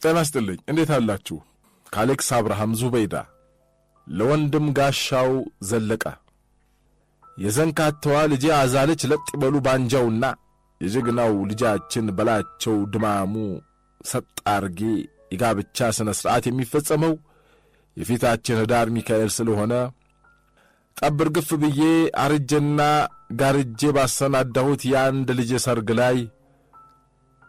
ጤና ይስጥልኝ እንዴት አላችሁ? ከአሌክስ አብርሃም ዙበይዳ ለወንድም ጋሻው ዘለቀ የዘንካተዋ ልጄ አዛለች ለጥ በሉ ባንጃውና የጀግናው ልጃችን በላቸው ድማሙ ሰጣርጌ የጋብቻ ስነ ስርዓት የሚፈጸመው የፊታችን ኅዳር ሚካኤል ስለሆነ ጠብር ግፍ ብዬ አርጀና ጋርጄ ባሰናዳሁት የአንድ ልጅ ሰርግ ላይ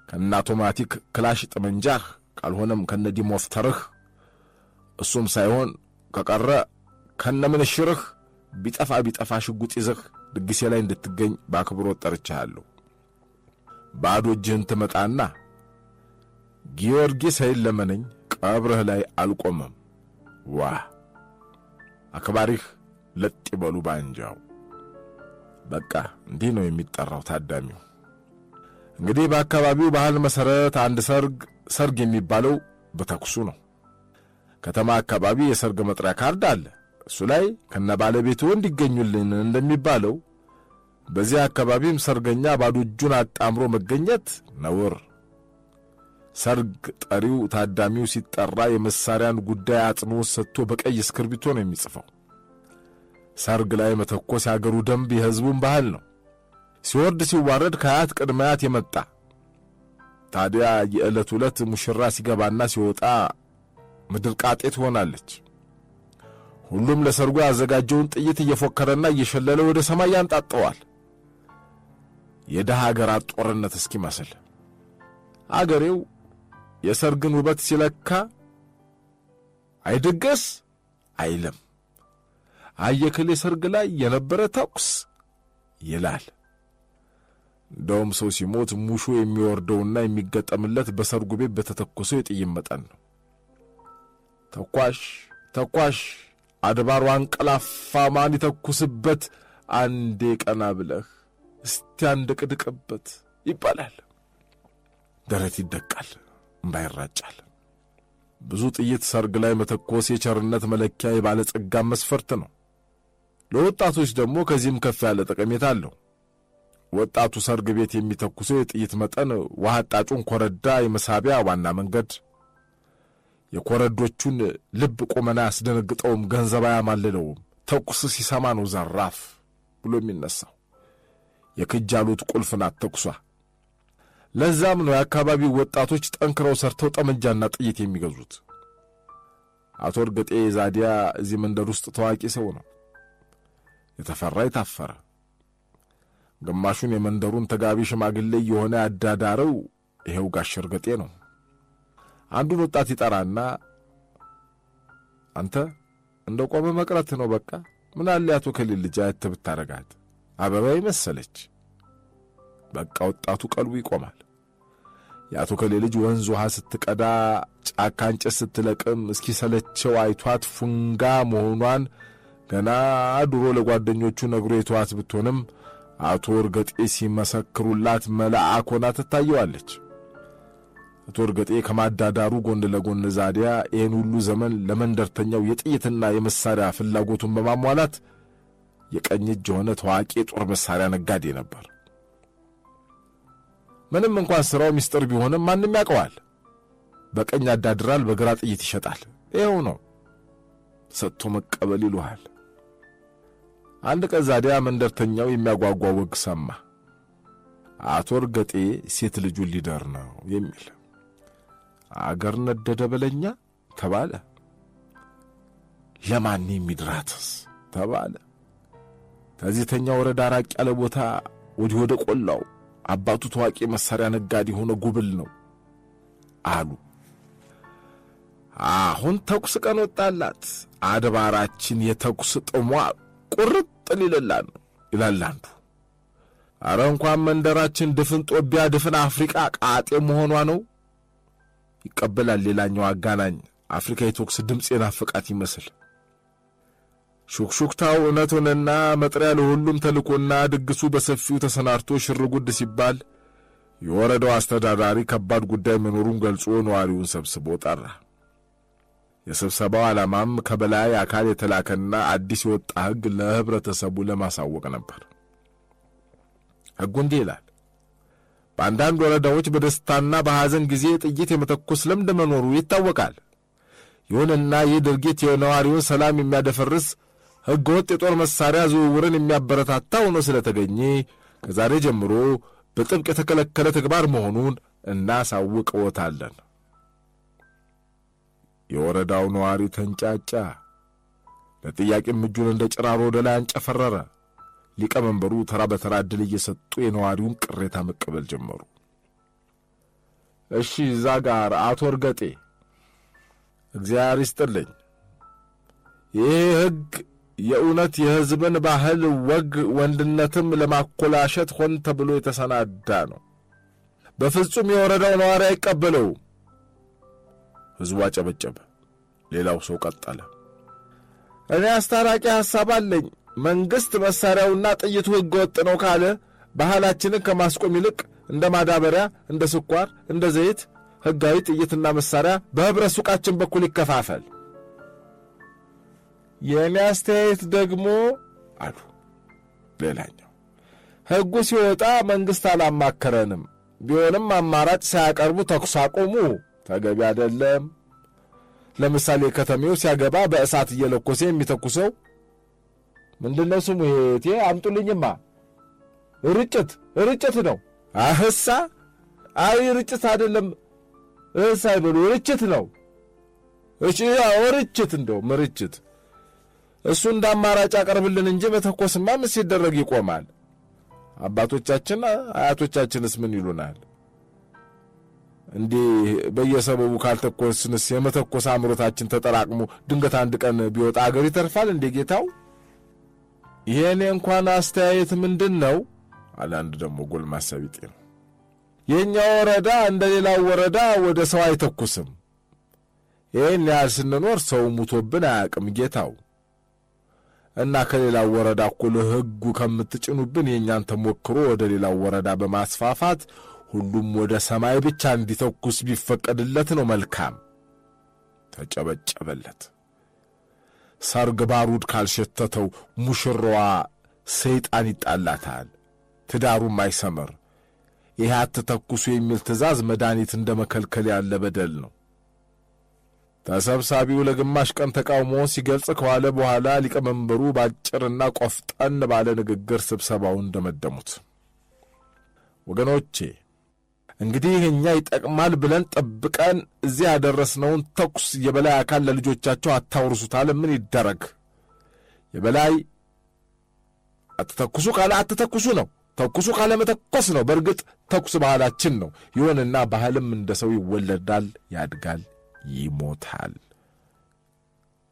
ከአውቶማቲክ ክላሽ ጠመንጃህ ካልሆነም ከነዲሞፍተርህ እሱም ሳይሆን ከቀረ ከነምንሽርህ ቢጠፋ ሽጉጥ ይዘህ ድግሴ ላይ እንድትገኝ በአክብሮት ጠርቻለሁ። ባዶ እጅህን ትመጣና ጊዮርጊስ ኃይል ለመነኝ ቀብርህ ላይ አልቆመም። ዋ አክባሪህ ለጥ ይበሉ ባንጃው። በቃ እንዲህ ነው የሚጠራው ታዳሚው። እንግዲህ በአካባቢው ባህል መሰረት አንድ ሰርግ የሚባለው በተኩሱ ነው። ከተማ አካባቢ የሰርግ መጥሪያ ካርድ አለ። እሱ ላይ ከነባለቤቱ እንዲገኙልን እንደሚባለው በዚህ አካባቢም ሰርገኛ ባዶ እጁን አጣምሮ መገኘት ነውር። ሰርግ ጠሪው ታዳሚው ሲጠራ የመሳሪያን ጉዳይ አጽንዖት ሰጥቶ በቀይ እስክርቢቶ ነው የሚጽፈው። ሰርግ ላይ መተኮስ ያገሩ ደንብ የሕዝቡን ባህል ነው። ሲወርድ ሲዋረድ ከአያት ቅድማያት የመጣ ታዲያ የዕለት ዕለት ሙሽራ ሲገባና ሲወጣ ምድር ቃጤ ትሆናለች። ሁሉም ለሰርጉ ያዘጋጀውን ጥይት እየፎከረና እየሸለለ ወደ ሰማይ ያንጣጠዋል። የደሃ አገራት ጦርነት እስኪመስል አገሬው የሰርግን ውበት ሲለካ አይደገስ አይልም። አየከሌ ሰርግ ላይ የነበረ ተኩስ ይላል። እንደውም ሰው ሲሞት ሙሾ የሚወርደውና የሚገጠምለት በሰርጉ ቤት በተተኮሰው የጥይት መጠን ነው። ተኳሽ አድባሩ አንቀላፋ ማን ይተኩስበት አንዴ ቀና ብለህ እስቲ አንድቅድቅበት ይባላል። ደረት ይደቃል፣ እምባ ይራጫል። ብዙ ጥይት ሰርግ ላይ መተኮስ የቸርነት መለኪያ የባለጸጋ መስፈርት ነው። ለወጣቶች ደግሞ ከዚህም ከፍ ያለ ጠቀሜታ አለው። ወጣቱ ሰርግ ቤት የሚተኩሰው የጥይት መጠን ውሃ አጣጩን ኮረዳ የመሳቢያ ዋና መንገድ፣ የኮረዶቹን ልብ ቁመና ያስደነግጠውም ገንዘብ አያማልለውም። ተኩስ ሲሰማ ነው ዘራፍ ብሎ የሚነሳው። የክጃሉት ቁልፍ ናት ተኩሷ። ለዛም ነው የአካባቢው ወጣቶች ጠንክረው ሰርተው ጠመንጃና ጥይት የሚገዙት። አቶ እርገጤ ዛዲያ እዚህ መንደር ውስጥ ታዋቂ ሰው ነው። የተፈራ የታፈረ ግማሹን የመንደሩን ተጋቢ ሽማግሌ የሆነ ያዳዳረው ይሄው ጋሽ እርገጤ ነው። አንዱን ወጣት ይጠራና አንተ እንደ ቆመ መቅረት ነው በቃ ምን አለ ያቶ ከሊል ልጅ አያት ብታረጋት አበባ ይመሰለች። በቃ ወጣቱ ቀልቡ ይቆማል። ያቶ ከሊል ልጅ ወንዝ ውሃ ስትቀዳ ጫካ እንጨት ስትለቅም እስኪ ሰለቸው አይቷት ፉንጋ መሆኗን ገና ድሮ ለጓደኞቹ ነግሮ የተዋት ብትሆንም አቶ እርገጤ ሲመሰክሩላት መልአክ ሆና ትታየዋለች። አቶ እርገጤ ከማዳዳሩ ጎን ለጎን ዛዲያ ይህን ሁሉ ዘመን ለመንደርተኛው የጥይትና የመሳሪያ ፍላጎቱን በማሟላት የቀኝ እጅ የሆነ ታዋቂ ጦር መሳሪያ ነጋዴ ነበር። ምንም እንኳን ስራው ሚስጥር ቢሆንም ማንም ያውቀዋል። በቀኝ ያዳድራል፣ በግራ ጥይት ይሸጣል። ይሄው ነው ሰጥቶ መቀበል ይሉሃል። አንድ ቀን ዛዲያ መንደርተኛው የሚያጓጓ ወግ ሰማ። አቶ እርገጤ ሴት ልጁን ሊደር ነው የሚል አገር ነደደ በለኛ ተባለ። ለማን የሚድራትስ ተባለ። ከዚህተኛ ወረዳ ራቅ ያለ ቦታ ወደ ቆላው አባቱ ታዋቂ መሳሪያ ነጋዴ ሆነ ጉብል ነው አሉ። አሁን ተኩስ ቀን ወጣላት። አድባራችን የተኩስ ጥሟ ቁርጥ ሊለላን ይላል አንዱ። አረ እንኳን መንደራችን ድፍን ጦቢያ ድፍን አፍሪካ ቃጤ መሆኗ ነው ይቀበላል ሌላኛው አጋናኝ። አፍሪካ የተኩስ ድምጽ የናፈቃት ይመስል ሹክሹክታው እውነቱንና መጥሪያ ለሁሉም ተልኮና ድግሱ በሰፊው ተሰናርቶ ሽርጉድ ሲባል የወረዳው አስተዳዳሪ ከባድ ጉዳይ መኖሩን ገልጾ ነዋሪውን ሰብስቦ ጠራ። የስብሰባው ዓላማም ከበላይ አካል የተላከና አዲስ የወጣ ሕግ ለህብረተሰቡ ለማሳወቅ ነበር። ሕጉ እንዲህ ይላል። በአንዳንድ ወረዳዎች በደስታና በሐዘን ጊዜ ጥይት የመተኮስ ልምድ መኖሩ ይታወቃል። ይሁንና ይህ ድርጊት የነዋሪውን ሰላም የሚያደፈርስ ሕገወጥ የጦር መሳሪያ ዝውውርን የሚያበረታታ ሆኖ ስለተገኘ ከዛሬ ጀምሮ በጥብቅ የተከለከለ ተግባር መሆኑን እናሳውቅዎታለን። የወረዳው ነዋሪ ተንጫጫ። ለጥያቄም እጁን እንደ ጭራሮ ወደ ላይ አንጨፈረረ። ሊቀመንበሩ ተራ በተራ ዕድል እየሰጡ የነዋሪውን ቅሬታ መቀበል ጀመሩ። እሺ፣ እዛ ጋር አቶ እርገጤ እግዚአብሔር ይስጥልኝ። ይህ ሕግ የእውነት የሕዝብን ባህል፣ ወግ፣ ወንድነትም ለማኮላሸት ሆን ተብሎ የተሰናዳ ነው። በፍጹም የወረዳው ነዋሪ አይቀበለውም። ሕዝቡ አጨበጨበ። ሌላው ሰው ቀጠለ። እኔ አስታራቂ ሐሳብ አለኝ። መንግሥት መሳሪያውና ጥይቱ ሕገ ወጥ ነው ካለ ባህላችንን ከማስቆም ይልቅ እንደ ማዳበሪያ፣ እንደ ስኳር፣ እንደ ዘይት ሕጋዊ ጥይትና መሳሪያ በኅብረት ሱቃችን በኩል ይከፋፈል። የእኔ አስተያየት ደግሞ አሉ ሌላኛው፣ ሕጉ ሲወጣ መንግሥት አላማከረንም። ቢሆንም አማራጭ ሳያቀርቡ ተኩስ አቁሙ ተገቢ አይደለም። ለምሳሌ ከተሜው ሲያገባ በእሳት እየለኮሰ የሚተኩሰው ምንድነው ስሙ? ይሄ አምጡልኝማ። ርጭት ነው። አህሳ አይ ርጭት አይደለም። እህሳ ይበሉ ርጭት ነው። እሺ ያው ርጭት፣ እንደው ምርጭት። እሱ እንደ አማራጭ አቀርብልን እንጂ መተኮስማ ምን ሲደረግ ይቆማል? አባቶቻችን አያቶቻችንስ ምን ይሉናል? እንዴ በየሰበቡ ካልተኮስንስ የመተኮስ አምሮታችን ተጠራቅሞ ድንገት አንድ ቀን ቢወጣ አገር ይተርፋል እንዴ ጌታው? ይሄኔ እንኳን አስተያየት ምንድነው? አለ አንድ ደግሞ ጎልማሳ ቢጤ ነው። የኛ ወረዳ እንደ ሌላው ወረዳ ወደ ሰው አይተኩስም። ይሄን ያህል ስንኖር ሰው ሙቶብን አያውቅም ጌታው። እና ከሌላው ወረዳ እኩል ሕጉ ከምትጭኑብን የኛን ተሞክሮ ወደ ሌላው ወረዳ በማስፋፋት ሁሉም ወደ ሰማይ ብቻ እንዲተኩስ ቢፈቀድለት ነው መልካም። ተጨበጨበለት። ሰርግ ባሩድ ካልሸተተው ሙሽራዋ ሰይጣን ይጣላታል፣ ትዳሩም አይሰምር። ይህ አትተኩሱ የሚል ትእዛዝ መድኃኒት እንደ መከልከል ያለ በደል ነው። ተሰብሳቢው ለግማሽ ቀን ተቃውሞ ሲገልጽ ከዋለ በኋላ ሊቀመንበሩ ባጭርና ቆፍጠን ባለ ንግግር ስብሰባውን እንደመደሙት፣ ወገኖቼ እንግዲህ እኛ ይጠቅማል ብለን ጠብቀን እዚህ ያደረስነውን ተኩስ የበላይ አካል ለልጆቻቸው አታውርሱታል። ምን ይደረግ? የበላይ አትተኩሱ ካለ አትተኩሱ ነው፣ ተኩሱ ካለ መተኮስ ነው። በእርግጥ ተኩስ ባህላችን ነው። ይሁንና ባህልም እንደ ሰው ይወለዳል፣ ያድጋል፣ ይሞታል።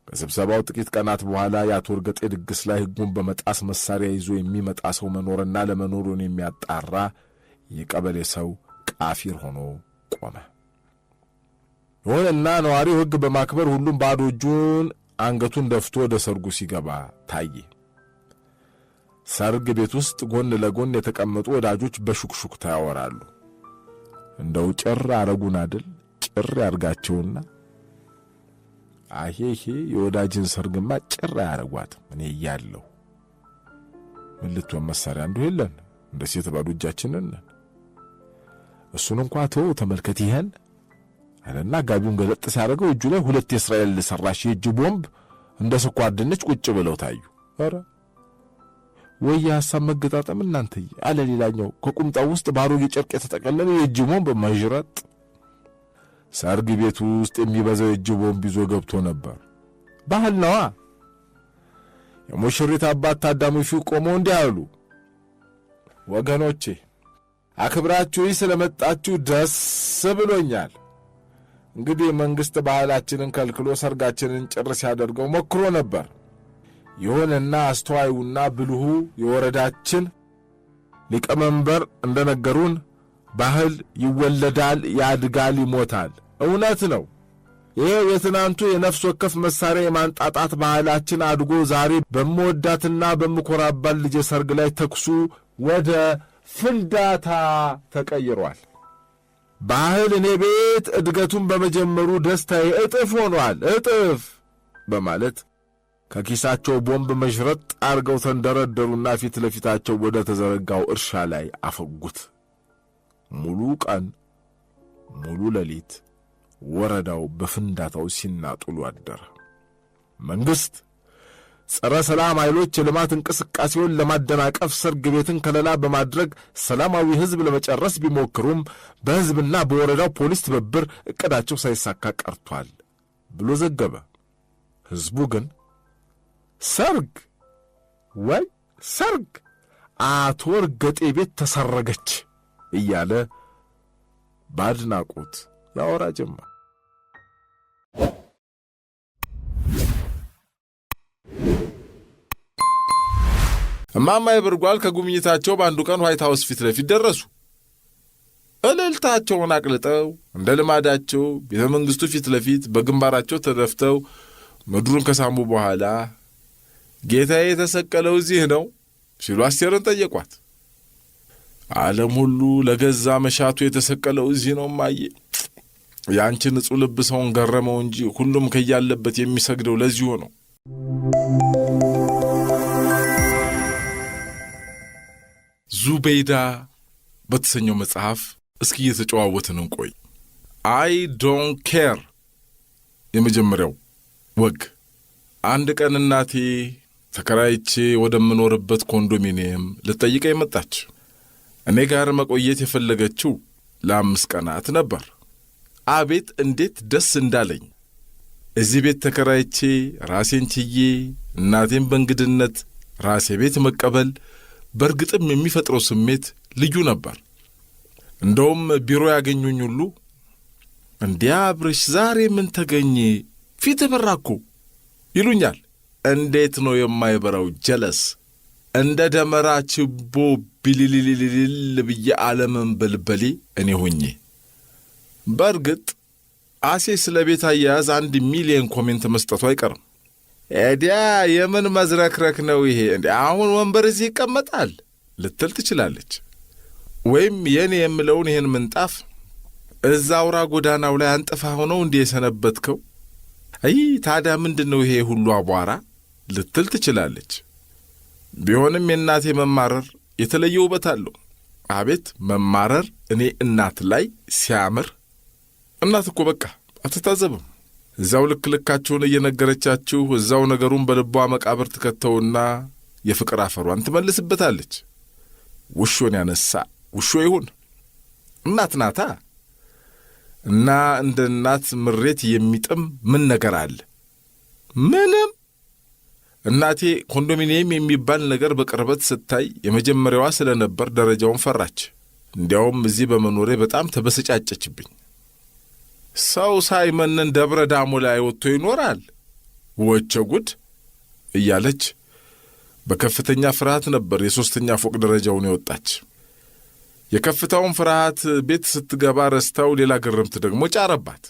ከስብሰባው ጥቂት ቀናት በኋላ የአቶ እርገጤ ድግስ ላይ ሕጉን በመጣስ መሳሪያ ይዞ የሚመጣ ሰው መኖርና ለመኖሩን የሚያጣራ የቀበሌ ሰው ቃፊር ሆኖ ቆመ። ይሁንና ነዋሪው ሕግ በማክበር ሁሉም ባዶ እጁን አንገቱን ደፍቶ ወደ ሰርጉ ሲገባ ታየ። ሰርግ ቤት ውስጥ ጎን ለጎን የተቀመጡ ወዳጆች በሹክሹክታ ያወራሉ። እንደው ጭር አረጉን አይደል? ጭር ያርጋቸውና ይሄ የወዳጅን ሰርግማ ጭር ያረጓትም እኔ እያለሁ ምን ልትሆን መሳሪያ እንዲሁ የለን እንደ ሴት ባዶ እጃችንን እሱን እንኳን ተው ተመልከት ይሄን አለና ጋቢውን ገለጥ ሲያደርገው እጁ ላይ ሁለት የእስራኤል ሰራሽ የእጅ ቦምብ እንደ ስኳር ድንች ቁጭ ብለው ታዩ። ኧረ ወይ ሐሳብ መገጣጠም እናንተ አለ ሌላኛው ከቁምጣው ውስጥ ባሮጌ ጨርቅ የተጠቀለለ የእጅ ቦምብ መዥረጥ። ሰርግ ቤቱ ውስጥ የሚበዛው የእጅ ቦምብ ይዞ ገብቶ ነበር። ባህል ነዋ። የሙሽሪት አባት ታዳሚው ፊት ቆመው እንዲህ አሉ። ወገኖቼ አክብራችሁ ስለመጣችሁ ደስ ብሎኛል። እንግዲህ መንግሥት ባህላችንን ከልክሎ ሰርጋችንን ጭር ሲያደርገው ሞክሮ ነበር። ይሁንና አስተዋዩና ብልሁ የወረዳችን ሊቀመንበር እንደነገሩን ባህል ይወለዳል፣ ያድጋል፣ ይሞታል። እውነት ነው። ይሄ የትናንቱ የነፍስ ወከፍ መሳሪያ የማንጣጣት ባህላችን አድጎ ዛሬ በመወዳትና በመኮራባት ልጅ ሰርግ ላይ ተኩሱ ወደ ፍንዳታ ተቀይሯል። ባህል እኔ ቤት እድገቱን በመጀመሩ ደስታዬ እጥፍ ሆኗል፣ እጥፍ በማለት ከኪሳቸው ቦምብ መሽረጥ አርገው ተንደረደሩና ፊት ለፊታቸው ወደ ተዘረጋው እርሻ ላይ አፈጉት። ሙሉ ቀን ሙሉ ሌሊት ወረዳው በፍንዳታው ሲናጡሉ አደረ። መንግስት ጸረ ሰላም ኃይሎች የልማት እንቅስቃሴውን ለማደናቀፍ ሰርግ ቤትን ከለላ በማድረግ ሰላማዊ ህዝብ ለመጨረስ ቢሞክሩም በህዝብና በወረዳው ፖሊስ ትብብር እቅዳቸው ሳይሳካ ቀርቷል ብሎ ዘገበ። ህዝቡ ግን ሰርግ ወይ ሰርግ አቶ እርገጤ ቤት ተሰረገች እያለ ባድናቆት ያወራ ጀመር። እማማ ይብርጓል ከጉብኝታቸው በአንዱ ቀን ዋይት ሃውስ ፊት ለፊት ደረሱ። እልልታቸውን አቅልጠው እንደ ልማዳቸው ቤተ መንግሥቱ ፊት ለፊት በግንባራቸው ተደፍተው ምድሩን ከሳሙ በኋላ ጌታዬ የተሰቀለው እዚህ ነው ሲሉ አስቴርን ጠየቋት። ዓለም ሁሉ ለገዛ መሻቱ የተሰቀለው እዚህ ነው ማየ። ያንቺ ንጹሕ ልብ ሰውን ገረመው እንጂ ሁሉም ከያለበት የሚሰግደው ለዚሁ ነው። ዙበይዳ በተሰኘው መጽሐፍ እስኪ እየተጨዋወትን እንቆይ። አይ ዶንት ኬር የመጀመሪያው ወግ። አንድ ቀን እናቴ ተከራይቼ ወደምኖርበት ኮንዶሚኒየም ልጠይቀኝ መጣች። እኔ ጋር መቆየት የፈለገችው ለ5 ቀናት ነበር። አቤት እንዴት ደስ እንዳለኝ! እዚህ ቤት ተከራይቼ ራሴን ችዬ እናቴን በእንግድነት ራሴ ቤት መቀበል በርግጥም የሚፈጥረው ስሜት ልዩ ነበር። እንደውም ቢሮ ያገኙኝ ሁሉ እንዲያ አብርሽ ዛሬ ምን ተገኘ ፊት በራኩ ይሉኛል። እንዴት ነው የማይበራው ጀለስ! እንደ ደመራ ችቦ ቢልልልልል ብዬ ዓለምን በልበሌ እኔ ሆኜ። በርግጥ አሴ ስለ ቤት አያያዝ 1 ሚሊዮን ኮሜንት መስጠቱ አይቀርም። ኤዲያ የምን መዝረክረክ ነው ይሄ? እንዴ አሁን ወንበር እዚህ ይቀመጣል ልትል ትችላለች። ወይም የኔ የምለውን ይሄን ምንጣፍ እዛ አውራ ጎዳናው ላይ አንጥፋ ሆነው እንዴ የሰነበትከው? አይ ታዲያ ምንድነው ይሄ ሁሉ አቧራ ልትል ትችላለች። ቢሆንም የእናቴ መማረር የተለየ ውበት አለው። አቤት መማረር! እኔ እናት ላይ ሲያምር! እናት እኮ በቃ አትታዘብም። እዛው ልክልካችሁን እየነገረቻችሁ እዛው ነገሩን በልቧ መቃብር ትከተውና የፍቅር አፈሯን ትመልስበታለች። ውሾን ያነሳ ውሾ ይሁን። እናት ናታ። እና እንደ እናት ምሬት የሚጥም ምን ነገር አለ? ምንም። እናቴ ኮንዶሚኒየም የሚባል ነገር በቅርበት ስታይ የመጀመሪያዋ ስለነበር ደረጃውን ፈራች። እንዲያውም እዚህ በመኖሬ በጣም ተበሰጫጨችብኝ። ሰው ሳይመንን ደብረ ዳሞ ላይ ወጥቶ ይኖራል ወቸ ጉድ እያለች በከፍተኛ ፍርሃት ነበር የ3ኛ ፎቅ ደረጃውን የወጣች። የከፍታውን ፍርሃት ቤት ስትገባ ረስታው ሌላ ግርምት ደግሞ ጫረባት።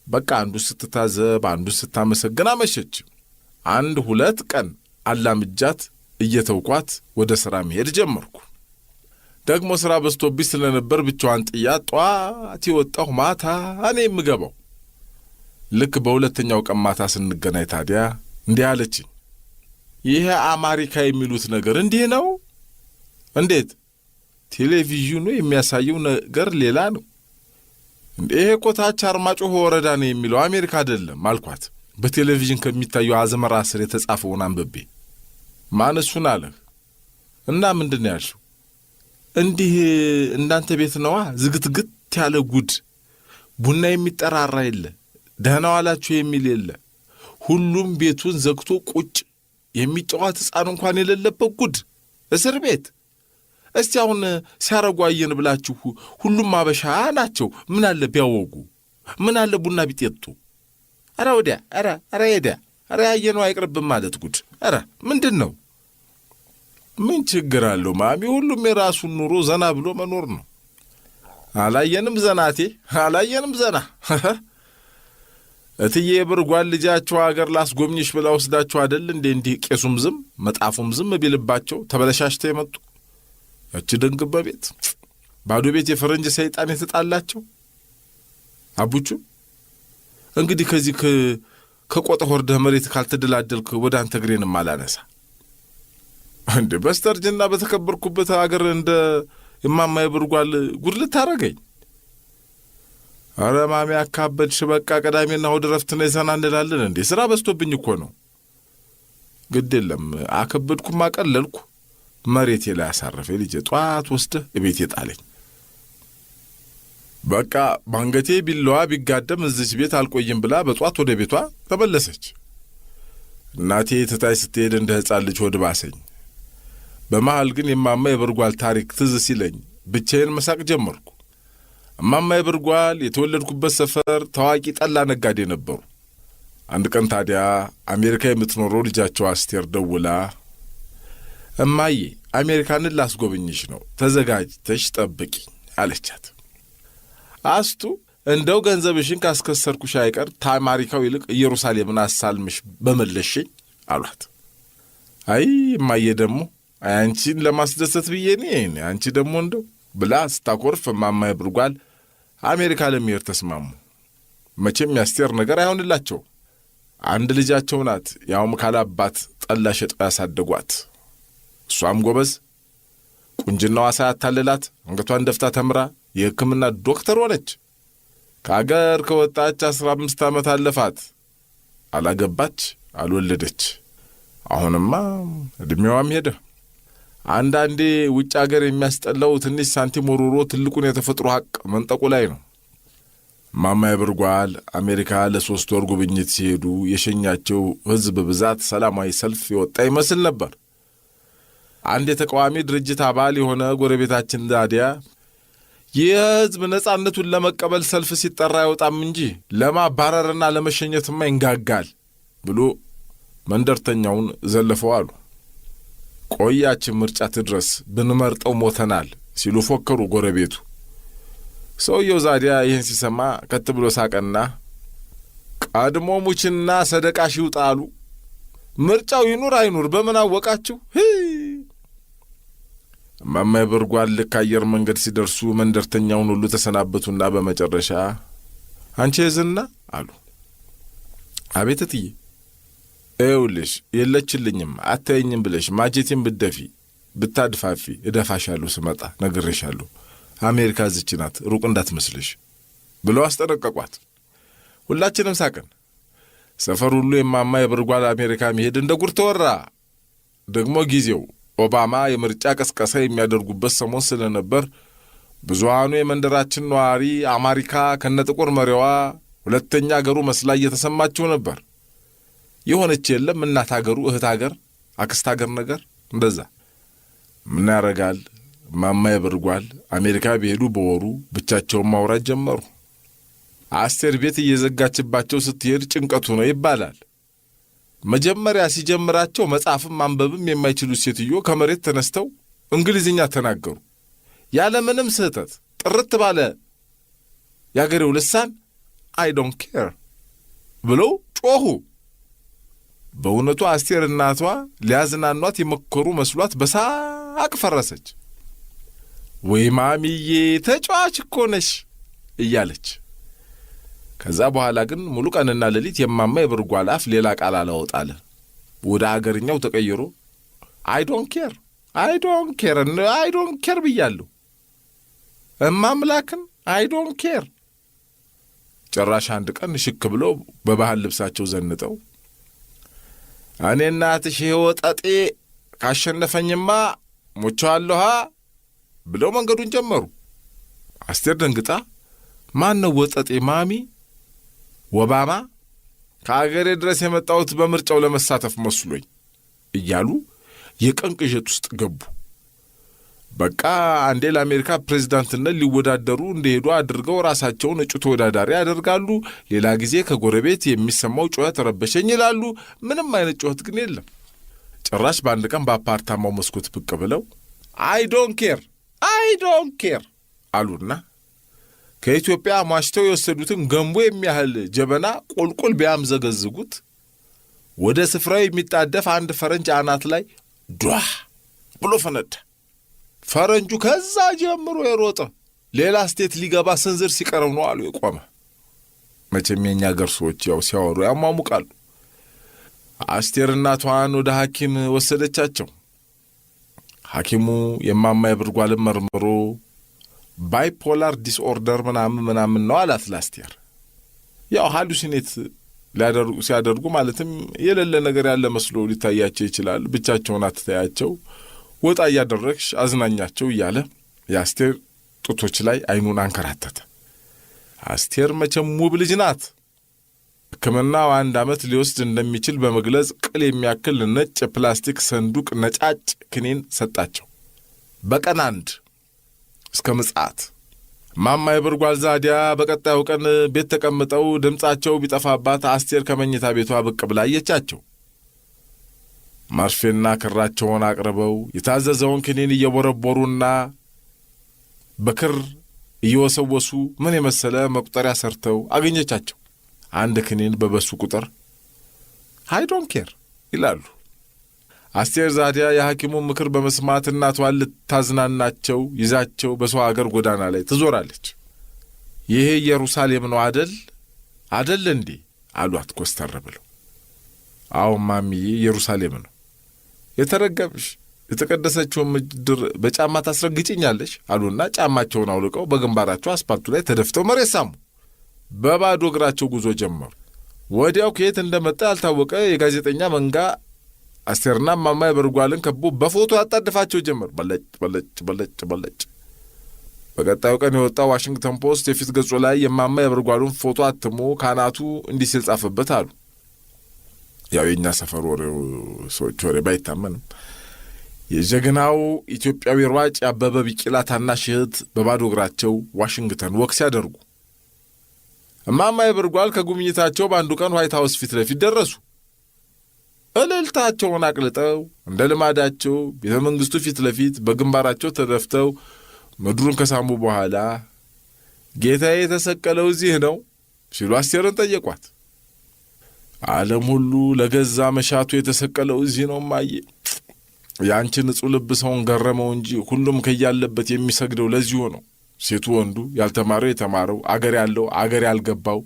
በቃ አንዱ ስትታዘብ አንዱ ስታመሰግን አመሸች። 1-2 ቀን አላምጃት እየተውኳት ወደ ሥራ መሄድ ጀመርኩ። ደግሞ ሥራ በዝቶብኝ ስለነበር ብቻዋን ጥያት ጧት የወጣሁ ማታ እኔ የምገባው። ልክ በሁለተኛው ቀን ማታ ስንገናኝ ታዲያ እንዲህ አለችኝ። ይሄ አማሪካ የሚሉት ነገር እንዲህ ነው? እንዴት? ቴሌቪዥኑ የሚያሳየው ነገር ሌላ ነው። ይሄ እኮ ታች አርማጭሆ ወረዳ ነው የሚለው አሜሪካ አይደለም አልኳት። በቴሌቪዥን ከሚታየው አዝመራ ስር የተጻፈውን አንብቤ። ማን እሱን አለህ? እና ምንድን ነው ያልሽው? እንዲህ እንዳንተ ቤት ነዋ። ዝግትግት ያለ ጉድ። ቡና የሚጠራራ የለ፣ ደህና ዋላችሁ የሚል የለ። ሁሉም ቤቱን ዘግቶ ቁጭ፣ የሚጫወት ሕፃን እንኳን የሌለበት ጉድ። እስር ቤት። እስቲ አሁን ሲያረጓየን ብላችሁ ሁሉም አበሻ ናቸው። ምን አለ ቢያወጉ? ምን አለ ቡና ቢጤጡ? አረ ወዲያ፣ አረ ሄዳ፣ አረ ያየነው አይቅርብም ማለት ጉድ። አረ ምንድን ነው? ምን ችግር አለው ማሚ? ሁሉም የራሱን ኑሮ ዘና ብሎ መኖር ነው። አላየንም ዘናቴ፣ አላየንም ዘና። እትዬ ብርጓን ልጃቸው አገር ላስጎብኝሽ ብላ ወስዳቸው አይደል እንዴ እንዲህ ቄሱም ዝም መጣፉም ዝም ቢልባቸው ተበለሻሽተው የመጡ? ያቺ ደንግባ ቤት፣ ባዶ ቤት፣ የፈረንጅ ሰይጣን የተጣላቸው አቡቹ። እንግዲህ ከዚህ ከቆጠህ ወርደህ መሬት ካልተደላደልክ ወደ አንተ እግሬንም አላነሳ። እንዴ በስተርጅና በተከበርኩበት አገር እንደ እማማ የብርጓል ጉድ ልታረገኝ። ኧረ ማሚ አካበድሽ። በቃ ቅዳሜና እሑድ እረፍት ነው ዘና እንላለን እንዴ? ሥራ በዝቶብኝ እኮ ነው። ግድ የለም አከበድኩም አቀለልኩ። መሬቴ ላይ አሳረፈ ልጄ። ጧት ወስደህ እቤቴ ጣለኝ። በቃ ባንገቴ ቢላዋ ቢጋደም እዚች ቤት አልቆይም ብላ በጧት ወደ ቤቷ ተመለሰች። እናቴ ትታይ ስትሄድ እንደ ሕፃን ልጅ ሆድ ባሰኝ። በመሃል ግን የማማ የብርጓል ታሪክ ትዝ ሲለኝ ብቻዬን መሳቅ ጀመርኩ። እማማ የብርጓል የተወለድኩበት ሰፈር ታዋቂ ጠላ ነጋዴ ነበሩ። አንድ ቀን ታዲያ አሜሪካ የምትኖረው ልጃቸው አስቴር ደውላ እማዬ አሜሪካንን ላስጎብኝሽ ነው፣ ተዘጋጅተሽ ጠብቂ አለቻት። አስቱ እንደው ገንዘብሽን ካስከሰርኩሽ አይቀር ታማሪካው ይልቅ ኢየሩሳሌምን አሳልምሽ በመለሽኝ አሏት። አይ እማዬ ደግሞ አንቺን ለማስደሰት ብዬ እኔ አንቺ ደግሞ እንደው ብላ ስታኮርፍ እማማ የብርጓል አሜሪካ ለመሄድ ተስማሙ። መቼም ያስቴር ነገር አይሆንላቸው። አንድ ልጃቸው ናት፣ ያውም ካላባት ጠላ ሸጠው ያሳደጓት። እሷም ጎበዝ፣ ቁንጅናዋ ሳያታልላት አንገቷን ደፍታ ተምራ የሕክምና ዶክተር ሆነች። ከአገር ከወጣች 15 ዓመት አለፋት። አላገባች፣ አልወለደች። አሁንማ ዕድሜዋም ሄደ። አንዳንዴ ውጭ አገር የሚያስጠላው ትንሽ ሳንቲም ወርውሮ ትልቁን የተፈጥሮ ሐቅ መንጠቁ ላይ ነው። እማማ የብርጓል አሜሪካ ለ3 ወር ጉብኝት ሲሄዱ የሸኛቸው ሕዝብ ብዛት ሰላማዊ ሰልፍ የወጣ ይመስል ነበር። አንድ የተቃዋሚ ድርጅት አባል የሆነ ጎረቤታችን ታዲያ የሕዝብ ነጻነቱን ለመቀበል ሰልፍ ሲጠራ አይወጣም እንጂ ለማባረርና ለመሸኘትማ ይንጋጋል ብሎ መንደርተኛውን ዘለፈው አሉ። ቆያችን ምርጫ ትድረስ ብንመርጠው ሞተናል ሲሉ ፎከሩ ጎረቤቱ። ሰውየው ዛዲያ ይህን ሲሰማ ከት ብሎ ሳቀና ቀድሞ ሙችና ሰደቃሽ ይውጣሉ፣ ምርጫው ይኑር አይኑር በምን አወቃችሁ? እማማ የብርጓል ልክ አየር መንገድ ሲደርሱ መንደርተኛውን ሁሉ ተሰናበቱና በመጨረሻ አንቺ ዝና አሉ። አቤት እትዬ። ይኸውልሽ የለችልኝም አታየኝም ብለሽ ማጀቴን ብትደፊ ብታድፋፊ እደፋሻለሁ፣ ስመጣ ነግሬሻለሁ። አሜሪካ ዝች ናት፣ ሩቅ እንዳትመስልሽ ብለው አስጠነቀቋት። ሁላችንም ሳቅን። ሰፈር ሁሉ የማማ የብርጓል አሜሪካ መሄድ እንደ ጉር ተወራ። ደግሞ ጊዜው ኦባማ የምርጫ ቀስቀሳ የሚያደርጉበት ሰሞን ስለነበር ብዙሃኑ የመንደራችን ነዋሪ አሜሪካ ከነጥቁር መሪዋ ሁለተኛ አገሩ መስላ እየተሰማቸው ነበር። የሆነች የለም እናት አገሩ፣ እህት አገር፣ አክስት አገር ነገር እንደዛ። ምን ያረጋል እማማ የብርጓል አሜሪካ ቢሄዱ በወሩ ብቻቸውን ማውራት ጀመሩ። አስቴር ቤት እየዘጋችባቸው ስትሄድ ጭንቀቱ ነው ይባላል። መጀመሪያ ሲጀምራቸው መጻፍም ማንበብም የማይችሉ ሴትዮ ከመሬት ተነስተው እንግሊዝኛ ተናገሩ። ያለምንም ስህተት ጥርት ባለ ያገሬው ልሳን አይ ዶንት ኬር ብለው ጮኹ። በእውነቱ አስቴር እናቷ ሊያዝናኗት የመከሩ መስሏት በሳቅ ፈረሰች። ወይ ማሚዬ ተጫዋች እኮ ነሽ እያለች። ከዛ በኋላ ግን ሙሉ ቀንና ሌሊት የማማ የብርጓል አፍ ሌላ ቃል አላወጣለ። ወደ አገርኛው ተቀይሮ አይ ዶንት ኬር አይ ዶንት ኬር አይ ዶንት ኬር ብያለሁ። እማምላክን አይ ዶንት ኬር። ጭራሽ አንድ ቀን ሽክ ብለው በባህል ልብሳቸው ዘንጠው እኔ እናትሽ ወጠጤ ካሸነፈኝማ ሞቻለሁ ብለው መንገዱን ጀመሩ። አስቴር ደንግጣ ማን ነው ወጠጤ ማሚ? ኦባማ? ከአገሬ ድረስ የመጣሁት በምርጫው ለመሳተፍ መስሎኝ እያሉ የቀን ቅዠት ውስጥ ገቡ። በቃ አንዴ ለአሜሪካ ፕሬዝዳንትነት ሊወዳደሩ እንደሄዱ አድርገው ራሳቸውን እጩ ተወዳዳሪ ያደርጋሉ። ሌላ ጊዜ ከጎረቤት የሚሰማው ጩኸት ረበሸኝ ይላሉ። ምንም አይነት ጩኸት ግን የለም። ጭራሽ በአንድ ቀን በአፓርታማው መስኮት ብቅ ብለው አይ ዶንት ኬር አሉና ከኢትዮጵያ ማሽተው የወሰዱትን ገንቦ የሚያህል ጀበና ቁልቁል ቢያምዘገዝጉት ወደ ስፍራው የሚጣደፍ አንድ ፈረንጅ አናት ላይ ዷ ብሎ ፈነዳ። ፈረንጁ ከዛ ጀምሮ የሮጠ ሌላ ስቴት ሊገባ ስንዝር ሲቀረው ነው አሉ የቆመ። መቼም የኛ አገር ሰዎች ያው ሲያወሩ ያሟሙቃሉ። አስቴር እናቷን ወደ ሐኪም ወሰደቻቸው። ሐኪሙ የማማ የብርጓልን መርምሮ ባይፖላር ዲስኦርደር ምናምን ነው አላት ለአስቴር። ያው ሃሉሲኔት ሲያደርጉ ማለትም የሌለ ነገር ያለ መስሎ ሊታያቸው ይችላል። ብቻቸውን አትታያቸው፣ ወጣ እያደረግሽ አዝናኛቸው እያለ የአስቴር ጡቶች ላይ አይኑን አንከራተተ። አስቴር መቼም ውብ ልጅ ናት። ሕክምናው 1 ዓመት ሊወስድ እንደሚችል በመግለጽ ቅል የሚያክል ነጭ ፕላስቲክ ሰንዱቅ ነጫጭ ክኒን ሰጣቸው። በቀን 1 እስከ ምጽአት። ማማ የብርጓል ዛዲያ በቀጣዩ ቀን ቤት ተቀምጠው ድምፃቸው ቢጠፋባት አስቴር ከመኝታ ቤቷ ብቅ ብላ አየቻቸው። ማርፌና ክራቸውን አቅርበው የታዘዘውን ክኒን እየቦረቦሩና በክር እየወሰወሱ ምን የመሰለ መቁጠሪያ ሰርተው አገኘቻቸው። 1 ክኒን በበሱ ቁጥር አይ ዶንት ኬር ይላሉ። አስቴር ዛዲያ የሐኪሙን ምክር በመስማት እናቷን ልታዝናናቸው ይዛቸው በሰው አገር ጎዳና ላይ ትዞራለች። ይሄ ኢየሩሳሌም ነው አደል እንዴ አሏት ኮስተር ብለው። አዎ ማሚዬ ኢየሩሳሌም ነው። የተረገምሽ የተቀደሰችውን ምድር በጫማ ታስረግጭኛለሽ አሉና ጫማቸውን አውልቀው በግንባራቸው አስፓልቱ ላይ ተደፍተው መሬት ሳሙ። በባዶ እግራቸው ጉዞ ጀመሩ። ወዲያው ከየት እንደመጣ ያልታወቀ የጋዜጠኛ መንጋ አስቴርና ማማ የብርጓልን ከቦ በፎቶ ያጣድፋቸው ጀመር። በለጭ። በቀጣዩ ቀን የወጣው ዋሽንግተን ፖስት የፊት ገጹ ላይ የማማ የብርጓሉን ፎቶ አትሞ ካናቱ እንዲህ ሲል ጻፈበት አሉ። ያው የኛ ሰፈር ሰዎች ወሬ ባይታመንም የጀግናው ኢትዮጵያዊ ሯጭ አበበ ቢቂላ ታናሽ እህት በባዶ እግራቸው ዋሽንግተን ወክ ሲያደርጉ እማማ የብርጓል ከጉብኝታቸው በአንዱ ቀን ዋይት ሃውስ ፊት ለፊት ደረሱ። እልልታቸውን አቅልጠው እንደ ልማዳቸው ቤተ መንግሥቱ ፊት ለፊት በግንባራቸው ተደፍተው ምድሩን ከሳሙ በኋላ ጌታዬ የተሰቀለው እዚህ ነው ሲሉ አስቴርን ጠየቋት። ዓለም ሁሉ ለገዛ መሻቱ የተሰቀለው እዚህ ነው ማየ። ያንቺ ንጹሕ ልብ ሰውን ገረመው እንጂ ሁሉም ከያለበት የሚሰግደው ለዚሁ ነው። ሴቱ ወንዱ፣ ያልተማረው የተማረው፣ አገር ያለው አገር ያልገባው፣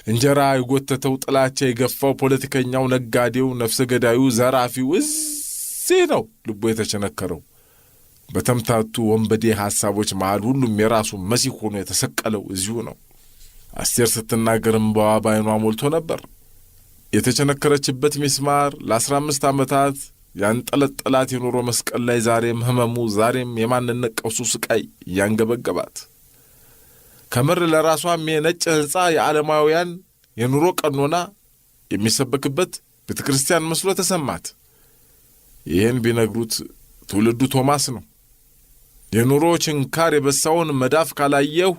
እንጀራ የጎተተው፣ ጥላቻ የገፋው፣ ፖለቲከኛው፣ ነጋዴው፣ ነፍሰ ገዳዩ፣ ዘራፊው እዚህ ነው ልቡ የተቸነከረው። በተምታቱ ወንበዴ ሐሳቦች መሃል ሁሉም የራሱ መሲህ ሆኖ የተሰቀለው እዚሁ ነው። አስቴር ስትናገር እምባዋ ባይኗ ሞልቶ ነበር። የተቸነከረችበት ሚስማር ለ15 ዓመታት ያንጠለጠላት የኑሮ መስቀል ላይ ዛሬም ህመሙ፣ ዛሬም የማንነት ቀውሱ ስቃይ እያንገበገባት ከምር ለራሷም የነጭ ሕንጻ የዓለማውያን የኑሮ ቀኖና የሚሰበክበት ቤተ ክርስቲያን መስሎ ተሰማት። ይህን ቢነግሩት ትውልዱ ቶማስ ነው። የኑሮ ችንካር የበሳውን መዳፍ ካላየሁ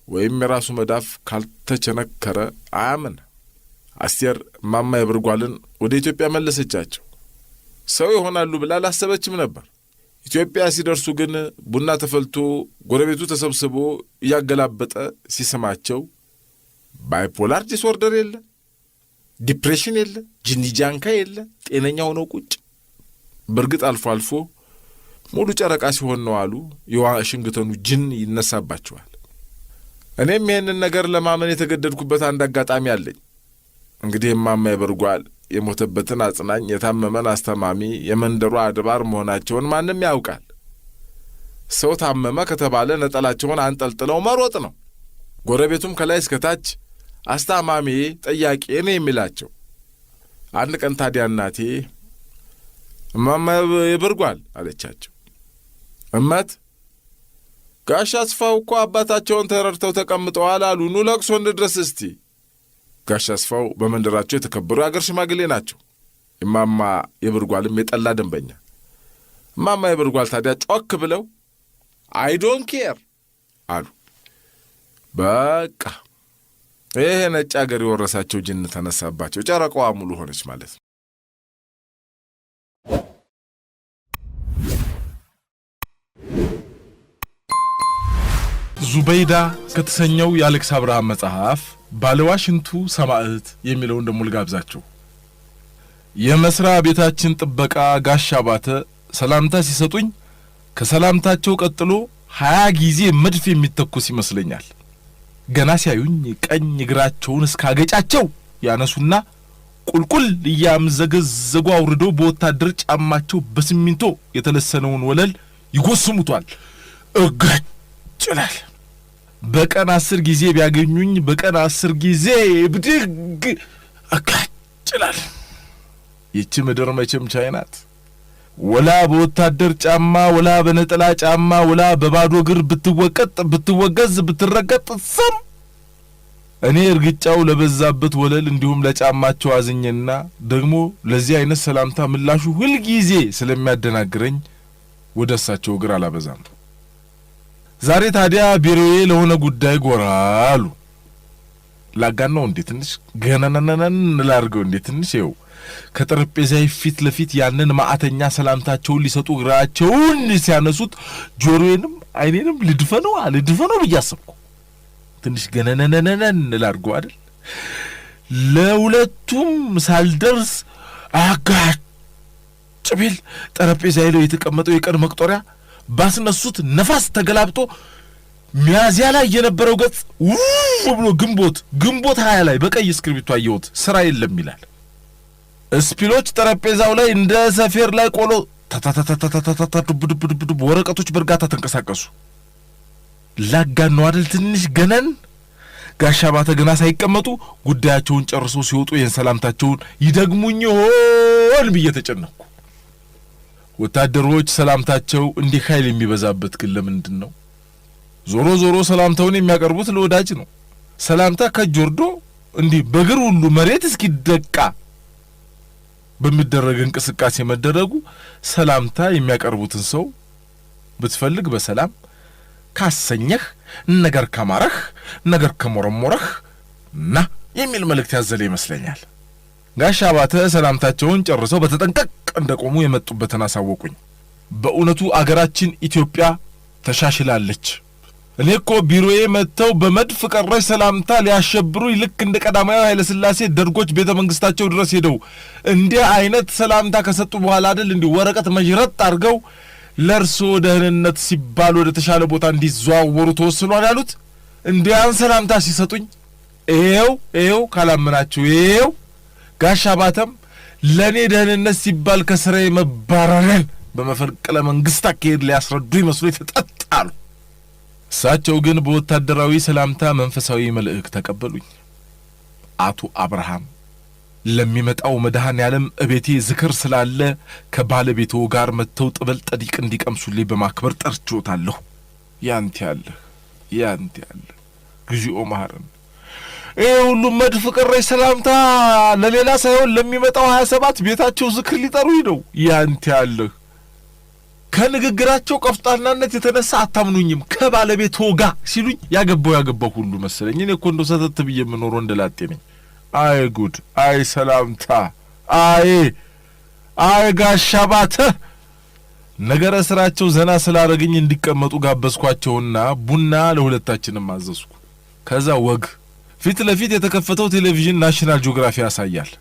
ወይም የራሱ መዳፍ ካልተቸነከረ አያምን። አስቴር ማማ የብርጓልን ወደ ኢትዮጵያ መለሰቻቸው። ሰው ይሆናሉ ብላ አላሰበችም ነበር። ኢትዮጵያ ሲደርሱ ግን ቡና ተፈልቶ ጎረቤቱ ተሰብስቦ እያገላበጠ ሲሰማቸው ባይፖላር ዲስኦርደር የለ፣ ዲፕሬሽን የለ፣ ጅንጃንካ የለ፣ ጤነኛ ሆነው ቁጭ። በእርግጥ አልፎ አልፎ ሙሉ ጨረቃ ሲሆን ነው አሉ የዋሽንግተኑ ጅን ይነሳባቸዋል። እኔም ይህንን ነገር ለማመን የተገደድኩበት አንድ አጋጣሚ አለኝ። እንግዲህ እማማ የብርጓል የሞተበትን አጽናኝ፣ የታመመን አስተማሚ፣ የመንደሩ አድባር መሆናቸውን ማንም ያውቃል። ሰው ታመመ ከተባለ ነጠላቸውን አንጠልጥለው መሮጥ ነው። ጎረቤቱም ከላይ እስከታች አስታማሚ ጠያቄ ነው የሚላቸው። አንድ ቀን ታዲያ እናቴ እማማ የብርጓል አለቻቸው። እመት ጋሽ አስፋው እኮ አባታቸውን ተረድተው ተቀምጠዋል አሉ። ኑ ለቅሶ እንድረስ እስቲ። ጋሽ አስፋው በመንደራቸው የተከበሩ የአገር ሽማግሌ ናቸው። እማማ የብርጓልም የጠላ ደንበኛ። እማማ የብርጓል ታዲያ ጮክ ብለው አይ ዶንት ኬር አሉ። በቃ ይሄ ነጭ አገር የወረሳቸው ጅን ተነሳባቸው። ጨረቃዋ ሙሉ ሆነች ማለት ነው። ዙበይዳ ከተሰኘው የአሌክስ አብርሃም መጽሐፍ ባለዋሽንቱ ሰማዕት የሚለውን ደሞ ልጋብዛችሁ። የመስሪያ ቤታችን ጥበቃ ጋሻ ባተ ሰላምታ ሲሰጡኝ ከሰላምታቸው ቀጥሎ 20 ጊዜ መድፍ የሚተኩስ ይመስለኛል። ገና ሲያዩኝ ቀኝ እግራቸውን እስካገጫቸው ያነሱና ቁልቁል እያምዘገዘጉ አውርደው በወታደር ጫማቸው በሲሚንቶ የተለሰነውን ወለል ይጎስሙታል። እጋጭላል። በቀን 10 ጊዜ ቢያገኙኝ በቀን 10 ጊዜ ብድግ እጋጭላል። ይቺ ምድር መቼም ቻይናት። ወላ በወታደር ጫማ ወላ በነጠላ ጫማ ወላ በባዶ እግር ብትወቀጥ ብትወገዝ ብትረገጥ ሰም እኔ እርግጫው ለበዛበት ወለል እንዲሁም ለጫማቸው አዝኜና ደግሞ ለዚህ አይነት ሰላምታ ምላሹ ሁል ጊዜ ስለሚያደናግረኝ ወደ እሳቸው እግር አላበዛም። ዛሬ ታዲያ ቢሮዬ ለሆነ ጉዳይ ጎራ አሉ። ላጋናው እንዴ ትንሽ ገነነነን ላርገው እንዴ ትንሽ ይው ከጠረጴዛዬ ፊት ለፊት ያንን ማዕተኛ ሰላምታቸውን ሊሰጡ እግራቸውን ሲያነሱት ጆሮዬንም አይኔንም ልድፈነው ብያሰብኩ ትንሽ ገነነነነን ላርገው አይደል። ለሁለቱም ሳልደርስ አጋጭ ቢል ጠረጴዛዬ ላይ የተቀመጠው የቀን መቁጠሪያ ባስነሱት ነፋስ ተገላብጦ ሚያዚያ ላይ የነበረው ገጽ ውው ብሎ ግንቦት 20 ላይ በቀይ እስክሪብቶ አየሁት። ስራ የለም ይላል። ስፒሎች ጠረጴዛው ላይ እንደ ሰፌር ላይ ቆሎ ታታታታታታ ዱብ ወረቀቶች በእርጋታ ተንቀሳቀሱ። ላጋነው አይደል ትንሽ ገነን። ጋሻ ባተ ገና ሳይቀመጡ ጉዳያቸውን ጨርሶ ሲወጡ ይህን ሰላምታቸውን ይደግሙኝ ይሆን ብዬ ተጨነቅኩ። ወታደሮች ሰላምታቸው እንዲህ ኃይል የሚበዛበት ግን ለምንድን ነው? ዞሮ ዞሮ ሰላምታውን የሚያቀርቡት ለወዳጅ ነው። ሰላምታ ከእጅ ወርዶ እንዲህ በእግር ሁሉ መሬት እስኪደቃ በሚደረግ እንቅስቃሴ መደረጉ ሰላምታ የሚያቀርቡትን ሰው ብትፈልግ በሰላም ካሰኘህ ነገር ከማረህ ነገር ከሞረሞረህ ና የሚል መልእክት ያዘለ ይመስለኛል። ጋሻ ባተ ሰላምታቸውን ጨርሰው በተጠንቀቅ እንደቆሙ የመጡበትን አሳወቁኝ። በእውነቱ አገራችን ኢትዮጵያ ተሻሽላለች። እኔ እኮ ቢሮዬ መጥተው በመድፍ ቀረሽ ሰላምታ ሊያሸብሩኝ ልክ እንደ ቀዳማዊ ኃይለ ሥላሴ ደርጎች ቤተ መንግስታቸው ድረስ ሄደው እንዲህ አይነት ሰላምታ ከሰጡ በኋላ አይደል እንዲህ ወረቀት መጅረጥ አድርገው ለርሶ ደህንነት ሲባል ወደ ተሻለ ቦታ እንዲዘዋወሩ ተወስኗል ያሉት። እንዲያን ሰላምታ ሲሰጡኝ ኤው ካላመናችሁ ኤው ጋሻ ባተም ለኔ ደህንነት ሲባል ከስራዬ መባረርን በመፈንቅለ መንግስት አካሄድ ሊያስረዱ ይመስሉ ተጠጣሉ። እሳቸው ግን በወታደራዊ ሰላምታ መንፈሳዊ መልእክት ተቀበሉኝ። አቶ አብርሃም ለሚመጣው መድኃኔዓለም እቤቴ ዝክር ስላለ ከባለቤቱ ጋር መጥተው ጥበል ጠዲቅ እንዲቀምሱልኝ በማክበር ጠርቼዎታለሁ። ያንተ ያለ እግዚኦ መሐረን። ሁሉ መድፍ ቀረሽ ሰላምታ ለሌላ ሳይሆን ለሚመጣው 27 ቤታቸው ዝክር ሊጠሩኝ ነው። ያንተ ያለ ከንግግራቸው ቀፍጣናነት የተነሳ አታምኑኝም። ከባለቤቱ ጋር ሲሉኝ ያገባው ሁሉ መሰለኝ። እኔ እኮ እንደው ሰተት ብዬ የምኖረው እንደላጤ ነኝ። አይ ጉድ! አይ ሰላምታ! አይ ጋሻ ባተ! ነገረ ስራቸው ዘና ስላረግኝ እንዲቀመጡ ጋበዝኳቸውና ቡና ለሁለታችንም አዘዝኩ። ከዛ ወግ ፊት ለፊት የተከፈተው ቴሌቪዥን ናሽናል ጂኦግራፊ ያሳያል።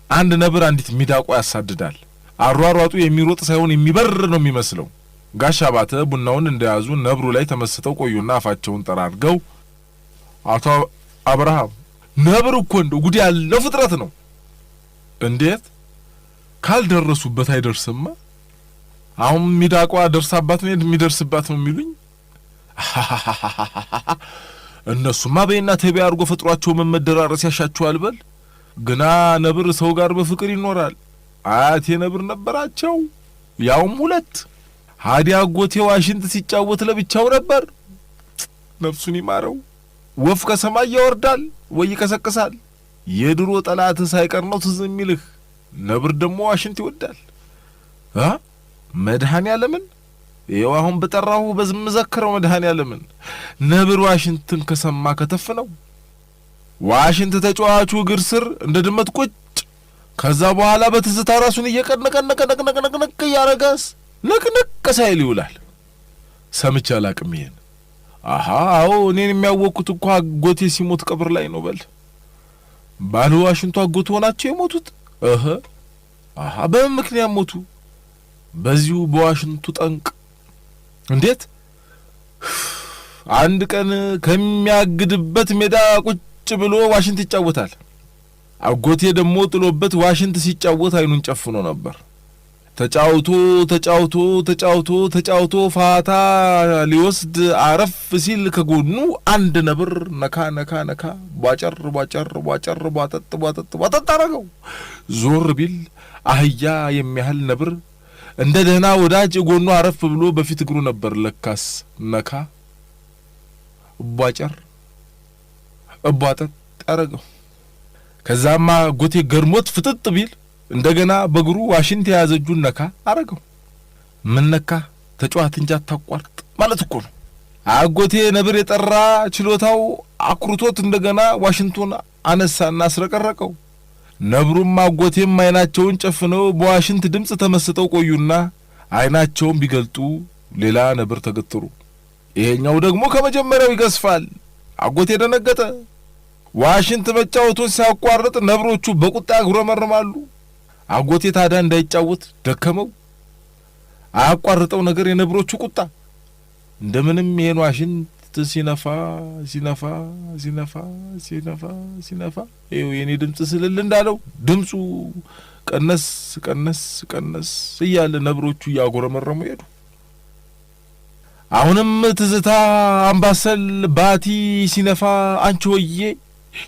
አንድ ነብር አንዲት ሚዳቋ ያሳድዳል። አሯሯጡ የሚሮጥ ሳይሆን የሚበር ነው የሚመስለው። ጋሻ ባተ ቡናውን እንደያዙ ነብሩ ላይ ተመስጠው ቆዩና አፋቸውን ጠራርገው አቶ አብርሃም ነብር እኮ እንደው ጉድ ያለው ፍጥረት ነው። እንዴት ካልደረሱበት አይደርስማ? አሁን ሚዳቋ ደርሳባት ነው የሚደርስባት ነው የሚሉኝ። እነሱማ በእና ተቢያ አርጎ ፈጥሯቸው መመደራረስ ያሻቸዋል። በል ግና ነብር ሰው ጋር በፍቅር ይኖራል። አያቴ ነብር ነበራቸው፣ ያውም 2። ሀዲያ ጎቴ ዋሽንት ሲጫወት ለብቻው ነበር። ነፍሱን ይማረው። ወፍ ከሰማይ ያወርዳል ወይ ይቀሰቅሳል። የድሮ ጠላት ሳይቀር ነው ትዝ የሚልህ። ነብር ደግሞ ዋሽንት ይወዳል። መድኃኔዓለምን ይኸው አሁን በጠራሁ በዝም ዘክረው መድኃኔዓለምን። ነብር ዋሽንትን ከሰማ ከተፍ ነው። ዋሽንት ተጫዋቹ እግር ስር እንደ ድመት ቁጭ። ከዛ በኋላ በትዝታ ራሱን እየቀነቀነቀ ያረጋስ ነቅነቅ ሳይል ይውላል። ሰምቼ አላቅም ይሄን። አዎ እኔን የሚያወቁት እኮ አጎቴ ሲሞት ቀብር ላይ ነው። በል ባለ ዋሽንቱ አጎቱ ሆናቸው የሞቱት። በምን ምክንያት ሞቱ? በዚሁ በዋሽንቱ ጠንቅ። እንዴት? አንድ ቀን ከሚያግድበት ሜዳ ቁጭ ብሎ ዋሽንት ይጫወታል። አጎቴ ደግሞ ጥሎበት ዋሽንት ሲጫወት አይኑን ጨፍኖ ነበር። ተጫውቶ ፋታ ሊወስድ አረፍ ሲል ከጎኑ አንድ ነብር ነካ ቧጨር ቧጠጥ አረገው። ዞር ቢል አህያ የሚያህል ነብር እንደ ደህና ወዳጅ ጎኑ አረፍ ብሎ በፊት እግሩ ነበር። ለካስ ነካ ቧጨር ቧጠጥ አረገው። ከዛማ አጎቴ ገርሞት ፍጥጥ ቢል እንደገና በእግሩ ዋሽንት የያዘ እጁን ነካ አረገው። ምን ነካ ተጫዋት እንጂ አታቋርጥ ማለት እኮ ነው። አጎቴ ነብር የጠራ ችሎታው አኩርቶት እንደገና ዋሽንቱን አነሳና አስረቀረቀው። ነብሩም አጎቴም አይናቸውን ጨፍነው በዋሽንት ድምፅ ተመስጠው ቆዩና አይናቸውን ቢገልጡ ሌላ ነብር ተገተሩ። ይሄኛው ደግሞ ከመጀመሪያው ይገስፋል። አጎቴ ደነገጠ። ዋሽንት መጫወቱን ሲያቋርጥ ነብሮቹ በቁጣ ያጉረመርማሉ። አጎቴ ታዲያ እንዳይጫወት ደከመው። አያቋርጠው ነገር የነብሮቹ ቁጣ። እንደምንም ይሄን ዋሽንት ሲነፋ ይኸው የኔ ድምፅ ስልል እንዳለው ድምፁ ቀነስ እያለ ነብሮቹ እያጎረመረሙ ሄዱ። አሁንም ትዝታ አምባሰል ባቲ ሲነፋ አንቺ ሆዬ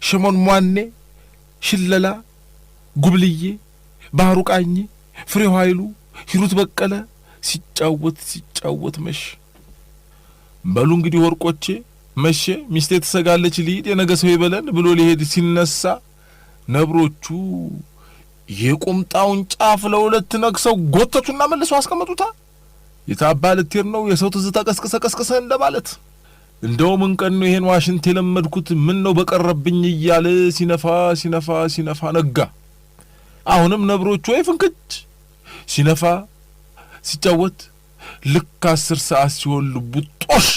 ሸሞን ሟኔ ሽለላ ጉብልዬ ባህሩ ቃኝ ፍሬው ኃይሉ ሂሩት በቀለ ሲጫወት መሽ። በሉ እንግዲህ ወርቆቼ መሸ፣ ሚስቴ ትሰጋለች ልሂድ የነገ ሰው ይበለን ብሎ ሊሄድ ሲነሳ ነብሮቹ የቁምጣውን ጫፍ ለሁለት ነክሰው ጎተቱና መልሰው አስቀመጡታ። የታባ ልትሄድ ነው የሰው ትዝታ ቀስቅሰ እንደማለት። እንደው ምን ቀን ነው ይሄን ዋሽንት የለመድኩት ምን ነው በቀረብኝ እያለ ሲነፋ ነጋ። አሁንም ነብሮቹ ወይ ፍንክች ሲነፋ ሲጫወት ልክ 10 ሰዓት ሲሆን ልቡ ጦሽ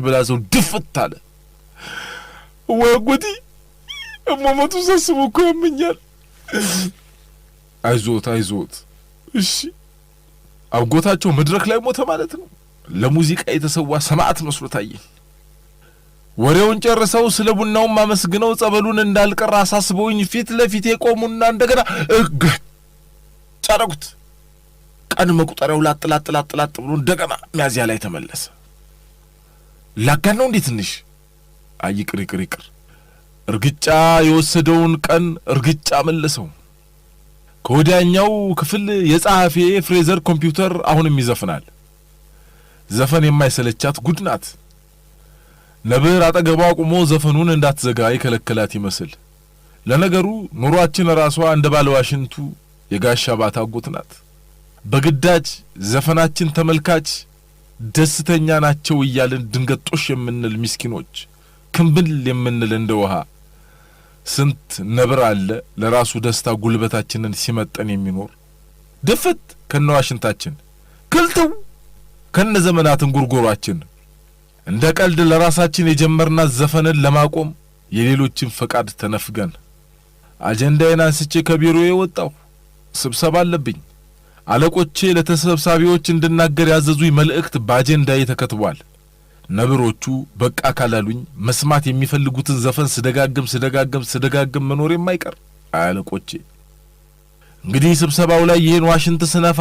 ብላዘው ድፍት አለ። ወጉዲ እሞመቱ ሳስቡ እኮ ያመኛል። አይዞት እሺ። አጎታቸው መድረክ ላይ ሞተ ማለት ነው። ለሙዚቃ የተሰዋ ሰማዕት መስሎ ታየኝ። ወሬውን ጨርሰው ስለ ቡናው ማመስግነው ጸበሉን እንዳልቀር አሳስበውኝ ፊት ለፊት የቆሙና እንደገና ጫረኩት። ቀን መቁጠሪያው ላጥ ብሎ እንደገና ሚያዚያ ላይ ተመለሰ። ላጋነው እንዴ ትንሽ አይቅር እርግጫ የወሰደውን ቀን እርግጫ መለሰው። ከወዲያኛው ክፍል የጸሐፌ ፍሬዘር ኮምፒውተር አሁንም ይዘፍናል። ዘፈን የማይሰለቻት ጉድ ናት። ነብር አጠገቧ ቆሞ ዘፈኑን እንዳትዘጋ የከለከላት ይመስል። ለነገሩ ኑሯችን ራሷ እንደ ባለዋሽንቱ የጋሻ ባታጎት ናት። በግዳጅ ዘፈናችን ተመልካች ደስተኛ ናቸው እያልን ድንገጦሽ የምንል ምስኪኖች ክንብል የምንል እንደ ውሃ ስንት ነብር አለ ለራሱ ደስታ ጉልበታችንን ሲመጠን የሚኖር ድፍት ከነዋሽንታችን ክልተው ከነ ዘመናትን ጉርጉሯችን እንደ ቀልድ ለራሳችን የጀመርናት ዘፈንን ለማቆም የሌሎችን ፈቃድ ተነፍገን አጀንዳዬን አንስቼ ከቢሮዬ ወጣሁ። ስብሰባ አለብኝ። አለቆቼ ለተሰብሳቢዎች እንድናገር ያዘዙኝ መልእክት በአጀንዳዬ ተከትቧል። ነብሮቹ በቃ ካላሉኝ መስማት የሚፈልጉትን ዘፈን ስደጋግም መኖር የማይቀር አለቆቼ። እንግዲህ ስብሰባው ላይ ይሄን ዋሽንት ስነፋ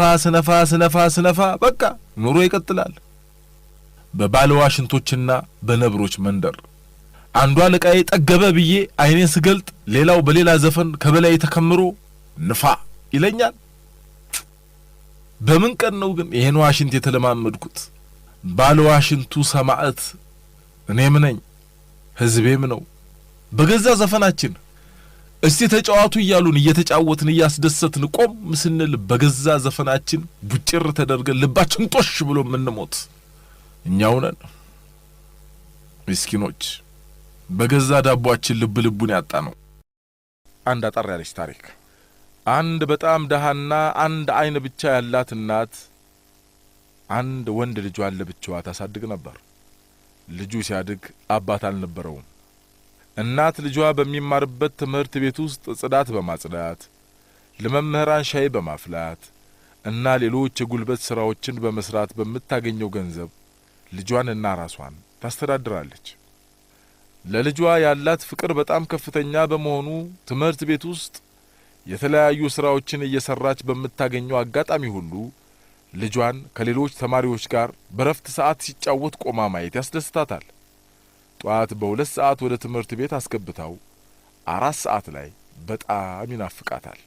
በቃ ኑሮ ይቀጥላል። በባለ ዋሽንቶችና በነብሮች መንደር አንዷ አለቃዬ ጠገበ ብዬ አይኔን ስገልጥ ሌላው በሌላ ዘፈን ከበላይ ተከምሮ ንፋ ይለኛል። በምን ቀን ነው ግን ይሄን ዋሽንት የተለማመድኩት? ባለ ዋሽንቱ ሰማዕት እኔም ነኝ፣ ህዝቤም ነው። በገዛ ዘፈናችን እስቲ ተጫዋቱ እያሉን እየተጫወትን እያስደሰትን ቆም ስንል በገዛ ዘፈናችን ቡጭር ተደርገን ልባችን ጦሽ ብሎ ምንሞት እኛው ነን ምስኪኖች። በገዛ ዳቧችን ልቡን ያጣ ነው። አንድ አጠር ያለች ታሪክ። አንድ በጣም ደሃና አንድ አይን ብቻ ያላት እናት አንድ ወንድ ልጇን ለብቻዋ ታሳድግ ነበር። ልጁ ሲያድግ አባት አልነበረውም። እናት ልጇ በሚማርበት ትምህርት ቤት ውስጥ ጽዳት በማጽዳት ለመምህራን ሻይ በማፍላት እና ሌሎች የጉልበት ስራዎችን በመስራት በምታገኘው ገንዘብ ልጇንና ራሷን ታስተዳድራለች። ለልጇ ያላት ፍቅር በጣም ከፍተኛ በመሆኑ ትምህርት ቤት ውስጥ የተለያዩ ስራዎችን እየሰራች በምታገኘው አጋጣሚ ሁሉ ልጇን ከሌሎች ተማሪዎች ጋር በረፍት ሰዓት ሲጫወት ቆማ ማየት ያስደስታታል። ጧት በ2 ሰዓት ወደ ትምህርት ቤት አስገብታው 4 ሰዓት ላይ በጣም ይናፍቃታል።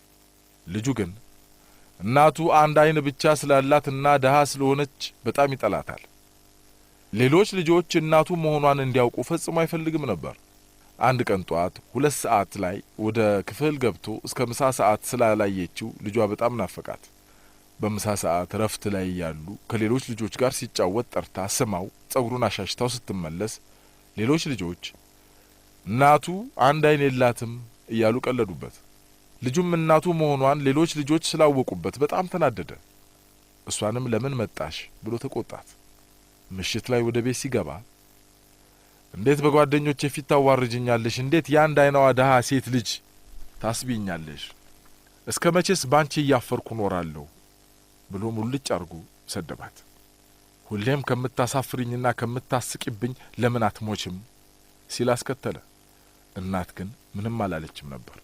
ልጁ ግን እናቱ አንድ አይን ብቻ ስላላትና ደሃ ስለሆነች በጣም ይጠላታል። ሌሎች ልጆች እናቱ መሆኗን እንዲያውቁ ፈጽሞ አይፈልግም ነበር። አንድ ቀን ጧት 2 ሰዓት ላይ ወደ ክፍል ገብቶ እስከ ምሳ ሰዓት ስላላየችው ልጇ በጣም ናፈቃት። በምሳ ሰዓት ረፍት ላይ ያሉ ከሌሎች ልጆች ጋር ሲጫወት ጠርታ ስማው ጸጉሩን አሻሽታው ስትመለስ ሌሎች ልጆች እናቱ አንድ አይን የላትም እያሉ ቀለዱበት። ልጁም እናቱ መሆኗን ሌሎች ልጆች ስላወቁበት በጣም ተናደደ። እሷንም ለምን መጣሽ ብሎ ተቆጣት። ምሽት ላይ ወደ ቤት ሲገባ እንዴት በጓደኞቼ ፊት ታዋርጅኛለሽ? እንዴት የአንድ አይናዋ ደሃ ሴት ልጅ ታስቢኛለሽ? እስከ መቼስ ባንቺ እያፈርኩ ኖራለሁ ብሎ ሙልጭ አርጎ ሰደባት። ሁሌም ከምታሳፍሪኝና ከምታስቂብኝ ለምን አትሞችም ሲል አስከተለ። እናት ግን ምንም አላለችም ነበር።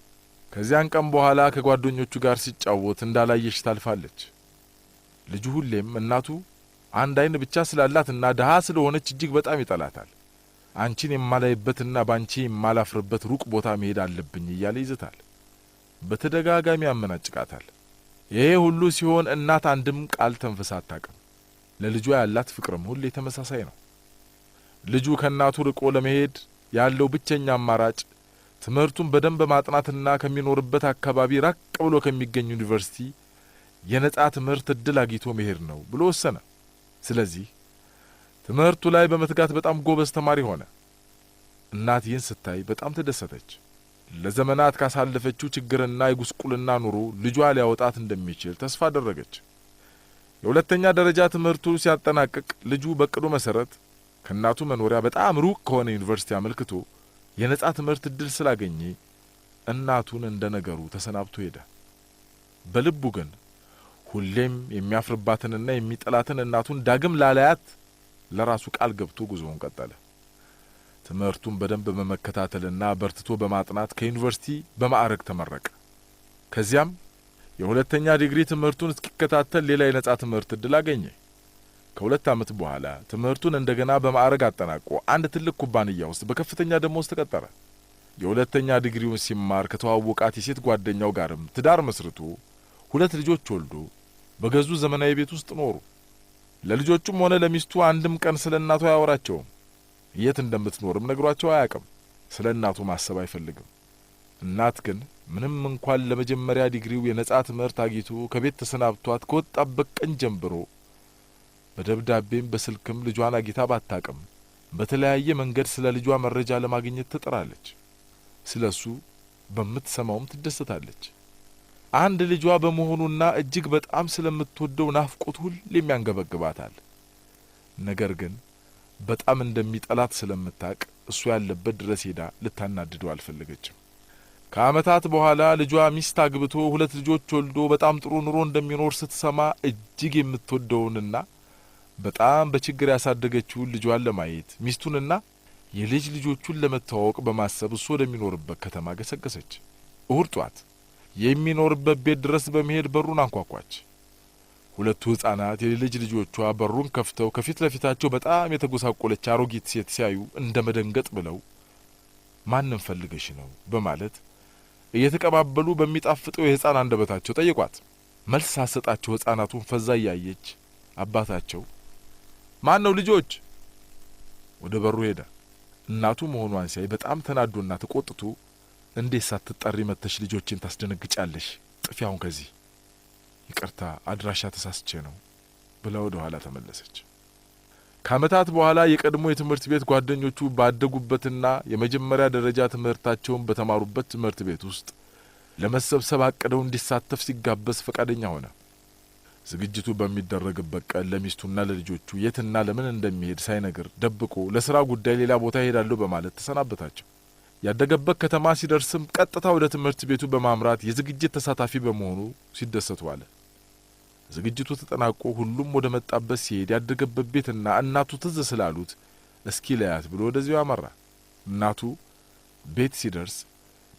ከዚያን ቀን በኋላ ከጓደኞቹ ጋር ሲጫወት እንዳላየሽ ታልፋለች። ልጁ ሁሌም እናቱ አንድ አይን ብቻ ስላላትና ደሃ ስለሆነች እጅግ በጣም ይጠላታል። አንቺን የማላይበትና ባንቺ የማላፍርበት ሩቅ ቦታ መሄድ አለብኝ እያለ ይዝታል። በተደጋጋሚ ያመናጭቃታል። ይሄ ሁሉ ሲሆን እናት አንድም ቃል ተንፍሳ አታውቅም። ለልጇ ያላት ፍቅርም ሁሌ ተመሳሳይ ነው። ልጁ ከእናቱ ርቆ ለመሄድ ያለው ብቸኛ አማራጭ ትምህርቱን በደንብ ማጥናትና ከሚኖርበት አካባቢ ራቅ ብሎ ከሚገኝ ዩኒቨርሲቲ የነጻ ትምህርት እድል አግኝቶ መሄድ ነው ብሎ ወሰነ። ስለዚህ ትምህርቱ ላይ በመትጋት በጣም ጎበዝ ተማሪ ሆነ። እናት ይህን ስታይ በጣም ተደሰተች። ለዘመናት ካሳለፈችው ችግርና የጉስቁልና ኑሮ ልጇ ሊያወጣት እንደሚችል ተስፋ አደረገች። የሁለተኛ ደረጃ ትምህርቱ ሲያጠናቅቅ ልጁ በቅዱ መሰረት ከእናቱ መኖሪያ በጣም ሩቅ ከሆነ ዩኒቨርሲቲ አመልክቶ የነጻ ትምህርት እድል ስላገኘ እናቱን እንደ ነገሩ ተሰናብቶ ሄደ። በልቡ ግን ሁሌም የሚያፍርባትንና የሚጠላትን እናቱን ዳግም ላላያት ለራሱ ቃል ገብቶ ጉዞውን ቀጠለ። ትምህርቱን በደንብ በመከታተልና በርትቶ በማጥናት ከዩኒቨርሲቲ በማዕረግ ተመረቀ። ከዚያም የሁለተኛ ዲግሪ ትምህርቱን እስኪከታተል ሌላ የነጻ ትምህርት እድል አገኘ። ከ2 ዓመት በኋላ ትምህርቱን እንደገና በማዕረግ አጠናቆ አንድ ትልቅ ኩባንያ ውስጥ በከፍተኛ ደሞዝ ተቀጠረ። የሁለተኛ ዲግሪውን ሲማር ከተዋወቃት የሴት ጓደኛው ጋርም ትዳር መስርቶ 2 ልጆች ወልዶ በገዙ ዘመናዊ ቤት ውስጥ ኖሩ። ለልጆቹም ሆነ ለሚስቱ አንድም ቀን ስለ እናቱ አያወራቸውም። የት እንደምትኖርም ነግሯቸው አያውቅም። ስለ እናቱ ማሰብ አይፈልግም። እናት ግን ምንም እንኳን ለመጀመሪያ ዲግሪው የነጻ ትምህርት አግኝቶ ከቤት ተሰናብቷት ከወጣበት ቀን ጀምሮ በደብዳቤም በስልክም ልጇን አግኝታ ባታውቅም በተለያየ መንገድ ስለ ልጇ መረጃ ለማግኘት ትጥራለች። ስለሱ በምትሰማውም ትደሰታለች። አንድ ልጇ በመሆኑና እጅግ በጣም ስለምትወደው ናፍቆት ሁሌም ያንገበግባታል። ነገር ግን በጣም እንደሚጠላት ስለምታውቅ እሱ ያለበት ድረስ ሄዳ ልታናድደው አልፈለገችም። ከዓመታት በኋላ ልጇ ሚስት አግብቶ 2 ልጆች ወልዶ በጣም ጥሩ ኑሮ እንደሚኖር ስትሰማ እጅግ የምትወደውንና በጣም በችግር ያሳደገችውን ልጇን ለማየት ሚስቱንና የልጅ ልጆቹን ለመተዋወቅ በማሰብ እሱ ወደሚኖርበት ከተማ ገሰገሰች። እሁድ ጧት የሚኖርበት ቤት ድረስ በመሄድ በሩን አንኳኳች። 2 ሕፃናት የልጅ ልጆቿ በሩን ከፍተው ከፊት ለፊታቸው በጣም የተጎሳቆለች አሮጊት ሴት ሲያዩ እንደ መደንገጥ ብለው ማንን ፈልገሽ ነው በማለት እየተቀባበሉ በሚጣፍጠው የሕፃን አንደበታቸው ጠየቋት። መልስ ሳሰጣቸው ሕፃናቱን ፈዛ እያየች አባታቸው ማን ነው ልጆች ወደ በሩ ሄደ። እናቱ መሆኗን ሲያይ በጣም ተናዶና ተቆጥቶ እንዴት ሳትጠሪ መተሽ ልጆችን ታስደነግጫለሽ? ጥፊ አሁን ከዚህ። ይቅርታ አድራሻ ተሳስቼ ነው ብላ ወደ ኋላ ተመለሰች። ከዓመታት በኋላ የቀድሞ የትምህርት ቤት ጓደኞቹ ባደጉበትና የመጀመሪያ ደረጃ ትምህርታቸውን በተማሩበት ትምህርት ቤት ውስጥ ለመሰብሰብ አቅደው እንዲሳተፍ ሲጋበዝ ፈቃደኛ ሆነ። ዝግጅቱ በሚደረግበት ቀን ለሚስቱና ለልጆቹ የትና ለምን እንደሚሄድ ሳይነግር ደብቆ ለሥራ ጉዳይ ሌላ ቦታ ይሄዳለሁ በማለት ተሰናበታቸው። ያደገበት ከተማ ሲደርስም ቀጥታ ወደ ትምህርት ቤቱ በማምራት የዝግጅት ተሳታፊ በመሆኑ ሲደሰቱ አለ። ዝግጅቱ ተጠናቆ ሁሉም ወደ መጣበት ሲሄድ ያደገበት ቤትና እናቱ ትዝ ስላሉት እስኪ ለያት ብሎ ወደዚያው አመራ። እናቱ ቤት ሲደርስ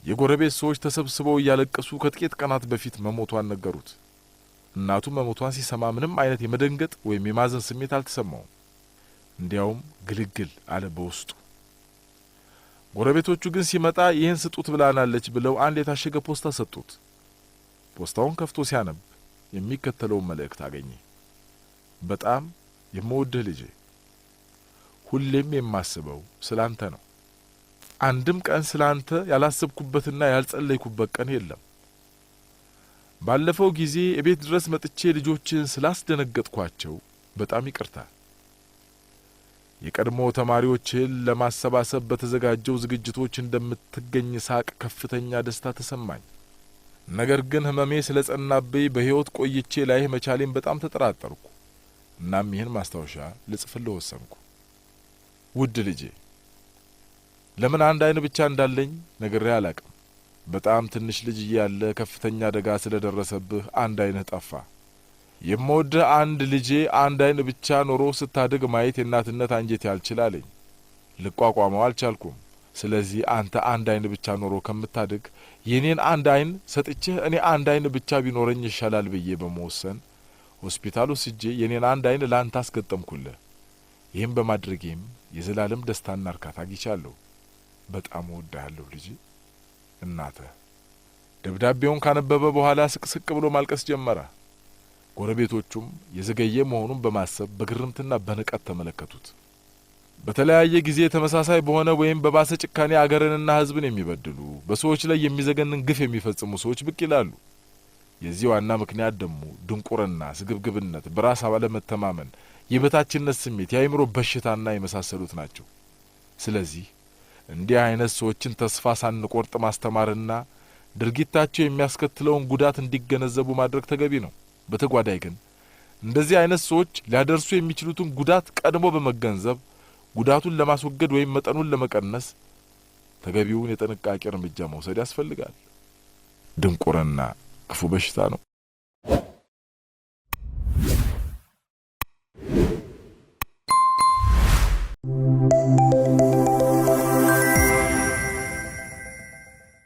የጎረቤት ሰዎች ተሰብስበው እያለቀሱ ከጥቂት ቀናት በፊት መሞቷን ነገሩት። እናቱ መሞቷን ሲሰማ ምንም አይነት የመደንገጥ ወይም የማዘን ስሜት አልተሰማውም። እንዲያውም ግልግል አለ በውስጡ። ጎረቤቶቹ ግን ሲመጣ ይህን ስጡት ብላናለች ብለው አንድ የታሸገ ፖስታ ሰጡት። ፖስታውን ከፍቶ ሲያነብ የሚከተለውን መልእክት አገኘ። በጣም የምወድህ ልጄ፣ ሁሌም የማስበው ስላንተ ነው። አንድም ቀን ስላንተ ያላሰብኩበትና ያልጸለይኩበት ቀን የለም። ባለፈው ጊዜ እቤት ድረስ መጥቼ ልጆችን ስላስደነገጥኳቸው በጣም ይቅርታ። የቀድሞ ተማሪዎችን ለማሰባሰብ በተዘጋጀው ዝግጅቶች እንደምትገኝ ሳቅ ከፍተኛ ደስታ ተሰማኝ። ነገር ግን ህመሜ ስለጸናብኝ በሕይወት ቆይቼ ላይህ መቻሌን በጣም ተጠራጠርኩ። እናም ይህን ማስታወሻ ልጽፍልህ ወሰንኩ። ውድ ልጄ፣ ለምን አንድ አይን ብቻ እንዳለኝ ነግሬ አላቅም። በጣም ትንሽ ልጅ እያለ ከፍተኛ አደጋ ስለደረሰብህ አንድ አይንህ ጠፋ። የምወድህ አንድ ልጄ አንድ አይን ብቻ ኖሮ ስታድግ ማየት የእናትነት አንጀቴ አልችላለኝ። ልቋቋመው አልቻልኩም። ስለዚህ አንተ አንድ አይን ብቻ ኖሮ ከምታድግ የኔን አንድ አይን ሰጥቼህ እኔ አንድ አይን ብቻ ቢኖረኝ ይሻላል ብዬ በመወሰን ሆስፒታል ወስጄ የኔን አንድ አይን ላንተ አስገጠምኩልህ። ይህም በማድረጌም የዘላለም ደስታና እርካታ አግኝቻለሁ። በጣም እወድሃለሁ ልጄ፣ እናትህ። ደብዳቤውን ካነበበ በኋላ ስቅስቅ ብሎ ማልቀስ ጀመረ። ጎረቤቶቹም የዘገየ መሆኑን በማሰብ በግርምትና በንቀት ተመለከቱት። በተለያየ ጊዜ ተመሳሳይ በሆነ ወይም በባሰ ጭካኔ አገርንና ሕዝብን የሚበድሉ በሰዎች ላይ የሚዘገንን ግፍ የሚፈጽሙ ሰዎች ብቅ ይላሉ። የዚህ ዋና ምክንያት ደግሞ ድንቁርና፣ ስግብግብነት፣ በራስ አለመተማመን፣ የበታችነት ስሜት፣ የአእምሮ በሽታና የመሳሰሉት ናቸው። ስለዚህ እንዲህ አይነት ሰዎችን ተስፋ ሳንቆርጥ ማስተማርና ድርጊታቸው የሚያስከትለውን ጉዳት እንዲገነዘቡ ማድረግ ተገቢ ነው። በተጓዳኝ ግን እንደዚህ አይነት ሰዎች ሊያደርሱ የሚችሉትን ጉዳት ቀድሞ በመገንዘብ ጉዳቱን ለማስወገድ ወይም መጠኑን ለመቀነስ ተገቢውን የጥንቃቄ እርምጃ መውሰድ ያስፈልጋል። ድንቁርና ክፉ በሽታ ነው።